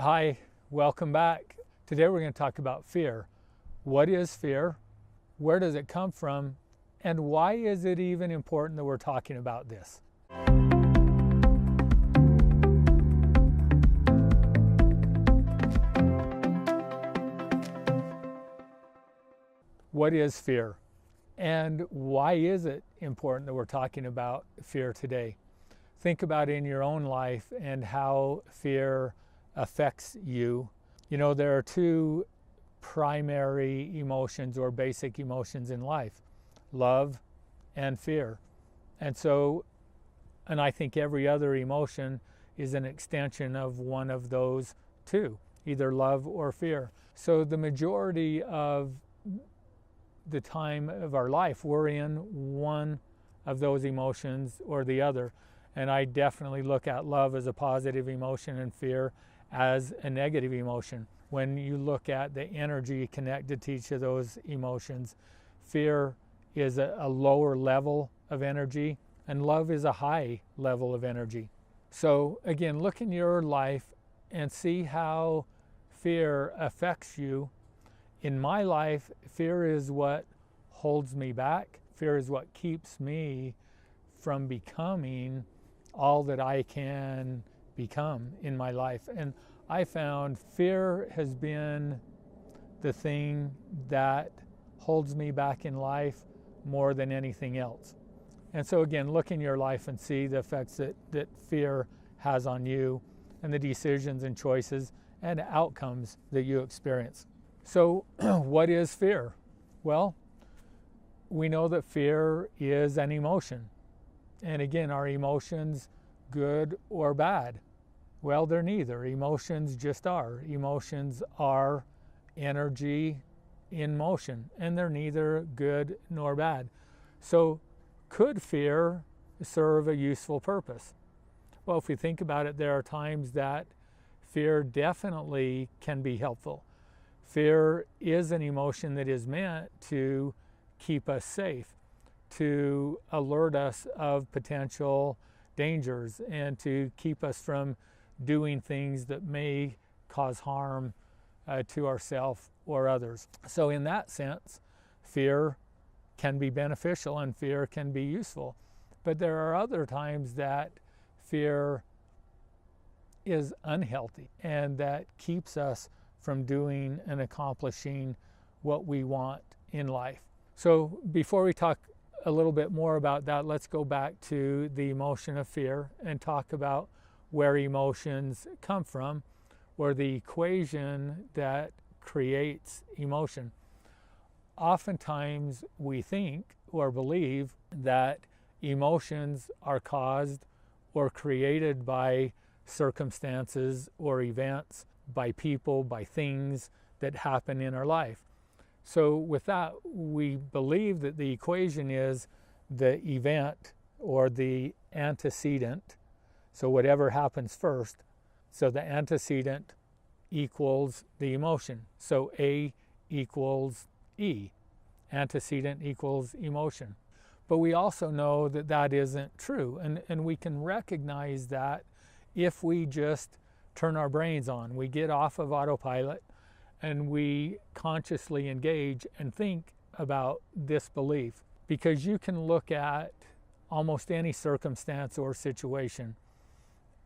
Hi, welcome back. Today we're going to talk about fear. What is fear? Where does it come from? And why is it even important that we're talking about this? What is fear? And why is it important that we're talking about fear today? Think about in your own life and how fear affects you. You know, there are two primary emotions or basic emotions in life, love and fear. And I think every other emotion is an extension of one of those two, either love or fear. So the majority of the time of our life, we're in one of those emotions or the other. And I definitely look at love as a positive emotion and fear as a negative emotion. When you look at the energy connected to each of those emotions, fear is a lower level of energy and love is a high level of energy. So again, look in your life and see how fear affects you. In my life, fear is what holds me back. Fear is what keeps me from becoming all that I can become in my life. And I found fear has been the thing that holds me back in life more than anything else. And so again, look in your life and see the effects that fear has on you and the decisions and choices and outcomes that you experience. So what is fear? Well, we know that fear is an emotion. And again, are emotions good or bad? Well, they're neither. Emotions just are. Emotions are energy in motion, and they're neither good nor bad. So could fear serve a useful purpose? Well, if we think about it, there are times that fear definitely can be helpful. Fear is an emotion that is meant to keep us safe, to alert us of potential dangers, and to keep us from doing things that may cause harm to ourselves or others. So in that sense, fear can be beneficial and fear can be useful. But there are other times that fear is unhealthy and that keeps us from doing and accomplishing what we want in life. So before we talk a little bit more about that, let's go back to the emotion of fear and talk about where emotions come from, or the equation that creates emotion. Oftentimes we think or believe that emotions are caused or created by circumstances or events, by people, by things that happen in our life. So with that, we believe that the equation is the event or the antecedent. So whatever happens first, so the antecedent equals the emotion. So A equals E. Antecedent equals emotion. But we also know that that isn't true. And we can recognize that if we just turn our brains on, we get off of autopilot and we consciously engage and think about this belief. Because you can look at almost any circumstance or situation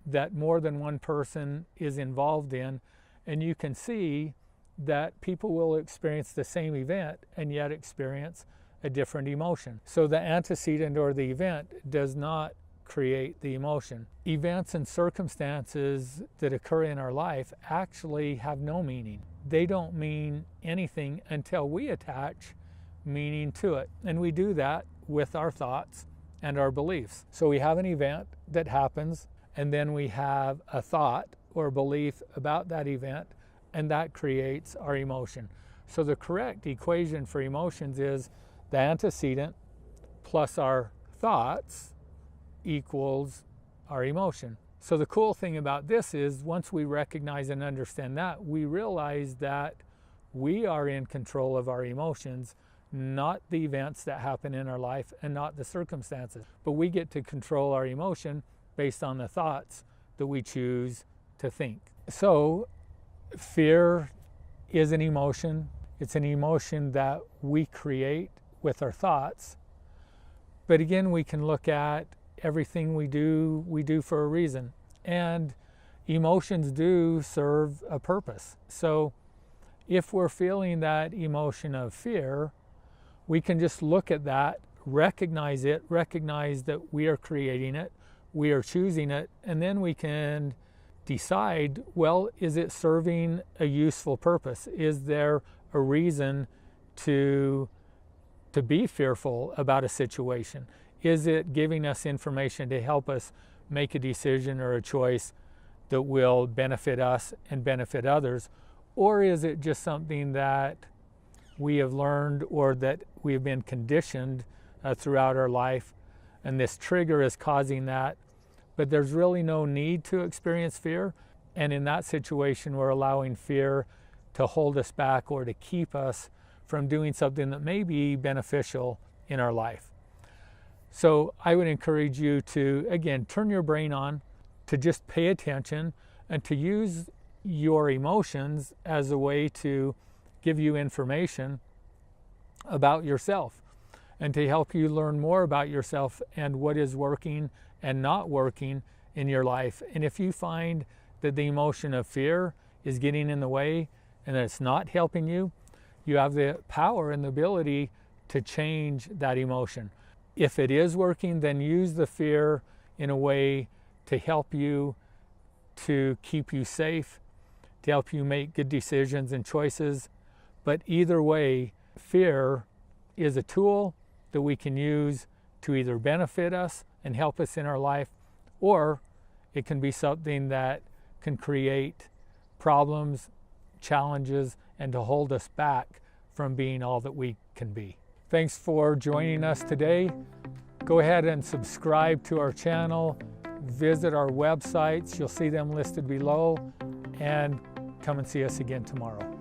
that more than one person is involved in, and you can see that people will experience the same event and yet experience a different emotion. So the antecedent or the event does not create the emotion. Events and circumstances that occur in our life actually have no meaning. They don't mean anything until we attach meaning to it. And we do that with our thoughts and our beliefs. So we have an event that happens, and then we have a thought or belief about that event, and that creates our emotion. So the correct equation for emotions is the antecedent plus our thoughts equals our emotion. So the cool thing about this is once we recognize and understand that, we realize that we are in control of our emotions, not the events that happen in our life and not the circumstances. But we get to control our emotion based on the thoughts that we choose to think. So Fear is an emotion. It's an emotion that we create with our thoughts. But again, we can look at everything we do for a reason. And emotions do serve a purpose. So if we're feeling that emotion of fear, we can just look at that, recognize it, recognize that we are creating it, we are choosing it, and then we can decide, well, is it serving a useful purpose? Is there a reason to be fearful about a situation? Is it giving us information to help us make a decision or a choice that will benefit us and benefit others? Or is it just something that we have learned or that we have been conditioned throughout our life, and this trigger is causing that, but there's really no need to experience fear, and in that situation we're allowing fear to hold us back or to keep us from doing something that may be beneficial in our life. So I would encourage you to, again, turn your brain on, to just pay attention and to use your emotions as a way to give you information about yourself and to help you learn more about yourself and what is working and not working in your life. And if you find that the emotion of fear is getting in the way and that it's not helping you, you have the power and the ability to change that emotion. If it is working, then use the fear in a way to help you, to keep you safe, to help you make good decisions and choices. But either way, fear is a tool that we can use to either benefit us and help us in our life, or it can be something that can create problems, challenges, and to hold us back from being all that we can be. Thanks for joining us today. Go ahead and subscribe to our channel, visit our websites, you'll see them listed below, and come and see us again tomorrow.